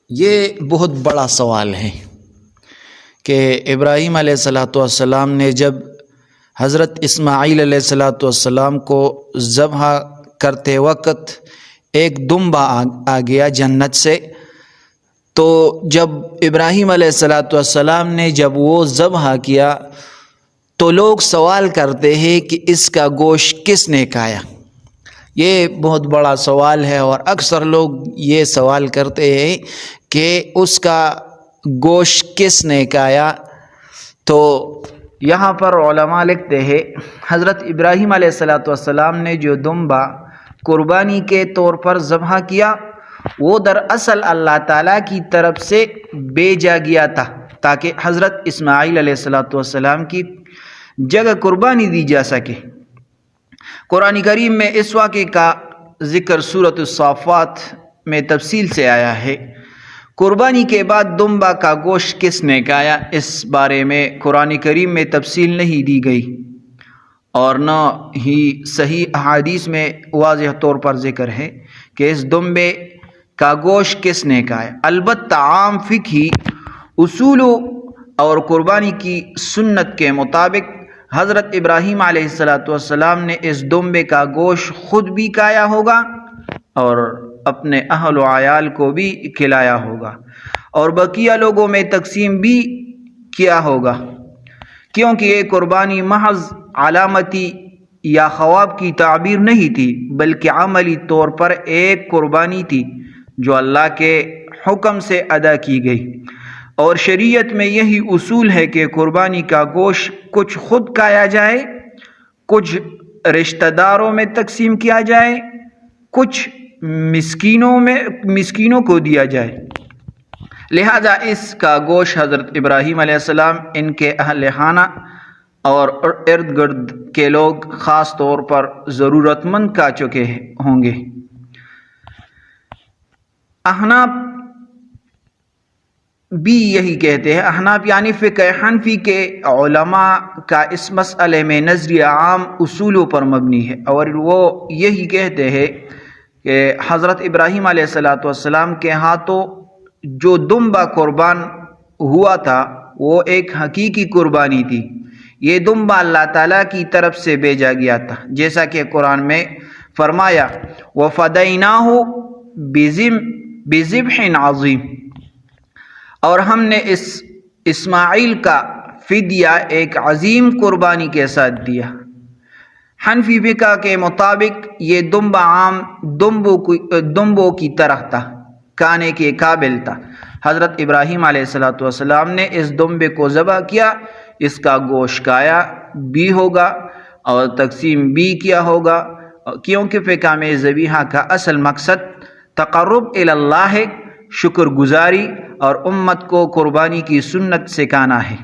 یہ بہت بڑا سوال ہے کہ ابراہیم علیہ الصلاۃ والسلام نے جب حضرت اسماعیل علیہ الصلاۃ والسلام کو ذبح کرتے وقت ایک دمبا آ گیا جنت سے، تو جب ابراہیم علیہ الصلاۃ والسلام نے جب وہ ذبح کیا تو لوگ سوال کرتے ہیں کہ اس کا گوشت کس نے کھایا۔ یہ بہت بڑا سوال ہے اور اکثر لوگ یہ سوال کرتے ہیں کہ اس کا گوشت کس نے کھایا۔ تو یہاں پر علماء لکھتے ہیں حضرت ابراہیم علیہ الصلاۃ والسلام نے جو دمبا قربانی کے طور پر ذبح کیا وہ دراصل اللہ تعالیٰ کی طرف سے بھیجا گیا تھا تاکہ حضرت اسماعیل علیہ الصلاۃ والسلام کی جگہ قربانی دی جا سکے۔ قرآن کریم میں اس واقعے کا ذکر سورۃ الصافات میں تفصیل سے آیا ہے۔ قربانی کے بعد دمبا کا گوشت کس نے کھایا، اس بارے میں قرآن کریم میں تفصیل نہیں دی گئی اور نہ ہی صحیح احادیث میں واضح طور پر ذکر ہے کہ اس دمبے کا گوشت کس نے کھایا۔ البتہ عام فقہی اصولوں اور قربانی کی سنت کے مطابق حضرت ابراہیم علیہ الصلاۃ والسلام نے اس دمبے کا گوشت خود بھی کھایا ہوگا اور اپنے اہل و عیال کو بھی کھلایا ہوگا اور بقیہ لوگوں میں تقسیم بھی کیا ہوگا، کیونکہ یہ قربانی محض علامتی یا خواب کی تعبیر نہیں تھی بلکہ عملی طور پر ایک قربانی تھی جو اللہ کے حکم سے ادا کی گئی۔ اور شریعت میں یہی اصول ہے کہ قربانی کا گوشت کچھ خود کھایا جائے، کچھ رشتہ داروں میں تقسیم کیا جائے، کچھ مسکینوں کو دیا جائے۔ لہذا اس کا گوشت حضرت ابراہیم علیہ السلام، ان کے اہل خانہ اور ارد گرد کے لوگ خاص طور پر ضرورت مند کھا چکے ہوں گے۔ احناف بھی یہی کہتے ہیں، احناف یعنی فقہ حنفی کے علماء کا اس مسئلے میں نظریہ عام اصولوں پر مبنی ہے اور وہ یہی کہتے ہیں کہ حضرت ابراہیم علیہ الصلاۃ والسلام کے ہاتھوں جو دمبا قربان ہوا تھا وہ ایک حقیقی قربانی تھی۔ یہ دمبا اللہ تعالیٰ کی طرف سے بھیجا گیا تھا، جیسا کہ قرآن میں فرمایا وَفَدَيْنَاهُ بِذِبْحٍ عَظِيمٍ، اور ہم نے اس اسماعیل کا فدیہ ایک عظیم قربانی کے ساتھ دیا۔ حنفی فقہ کے مطابق یہ دمبا عام دمبوں کی طرح تھا، کھانے کے قابل تھا۔ حضرت ابراہیم علیہ السلام نے اس دمبے کو ذبح کیا، اس کا گوشت کھایا بھی ہوگا اور تقسیم بھی کیا ہوگا، کیونکہ فقہ میں ذبیحہ کا اصل مقصد تقرب الی اللہ ہے، شکر گزاری اور امت کو قربانی کی سنت سکھانا ہے۔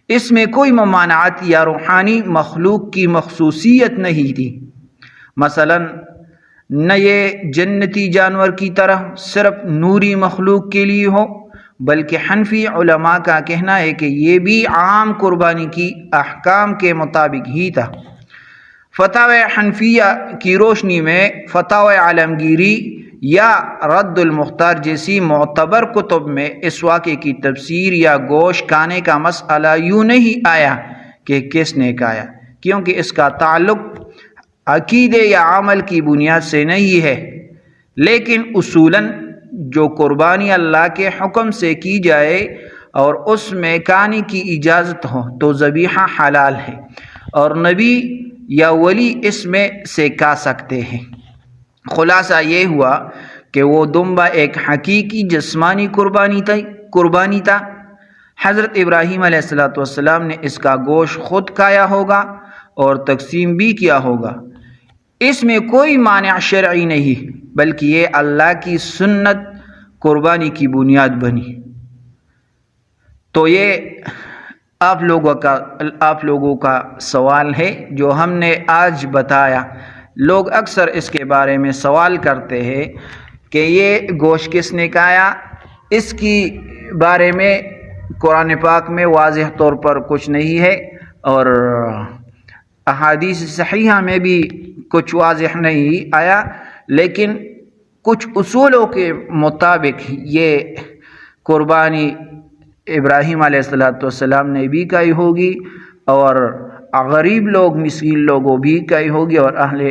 اس میں کوئی ممانعت یا روحانی مخلوق کی مخصوصیت نہیں تھی، مثلا نہ یہ جنتی جانور کی طرح صرف نوری مخلوق کے لیے ہو، بلکہ حنفی علماء کا کہنا ہے کہ یہ بھی عام قربانی کی احکام کے مطابق ہی تھا۔ فتاوی حنفیہ کی روشنی میں فتاوی عالمگیری یا رد المختار جیسی معتبر کتب میں اس واقعے کی تفسیر یا گوشت کھانے کا مسئلہ یوں نہیں آیا کہ کس نے کھایا، کیونکہ اس کا تعلق عقیدے یا عمل کی بنیاد سے نہیں ہے، لیکن اصولاً جو قربانی اللہ کے حکم سے کی جائے اور اس میں کھانے کی اجازت ہو تو ذبیحہ حلال ہے اور نبی یا ولی اس میں سے کھا سکتے ہیں۔ خلاصہ یہ ہوا کہ وہ دمبا ایک حقیقی جسمانی قربانی تھا۔ حضرت ابراہیم علیہ السلام نے اس کا گوشت خود کھایا ہوگا اور تقسیم بھی کیا ہوگا۔ اس میں کوئی مانع شرعی نہیں بلکہ یہ اللہ کی سنت قربانی کی بنیاد بنی۔ تو یہ آپ لوگوں کا سوال ہے جو ہم نے آج بتایا۔ لوگ اکثر اس کے بارے میں سوال کرتے ہیں کہ یہ گوشت کس نے کھایا، اس کی بارے میں قرآن پاک میں واضح طور پر کچھ نہیں ہے اور احادیث صحیحہ میں بھی کچھ واضح نہیں آیا، لیکن کچھ اصولوں کے مطابق یہ قربانی ابراہیم علیہ السلام نے بھی کی ہوگی، اور غریب لوگ مسکین لوگوں بھی کی ہوگی، اور اہل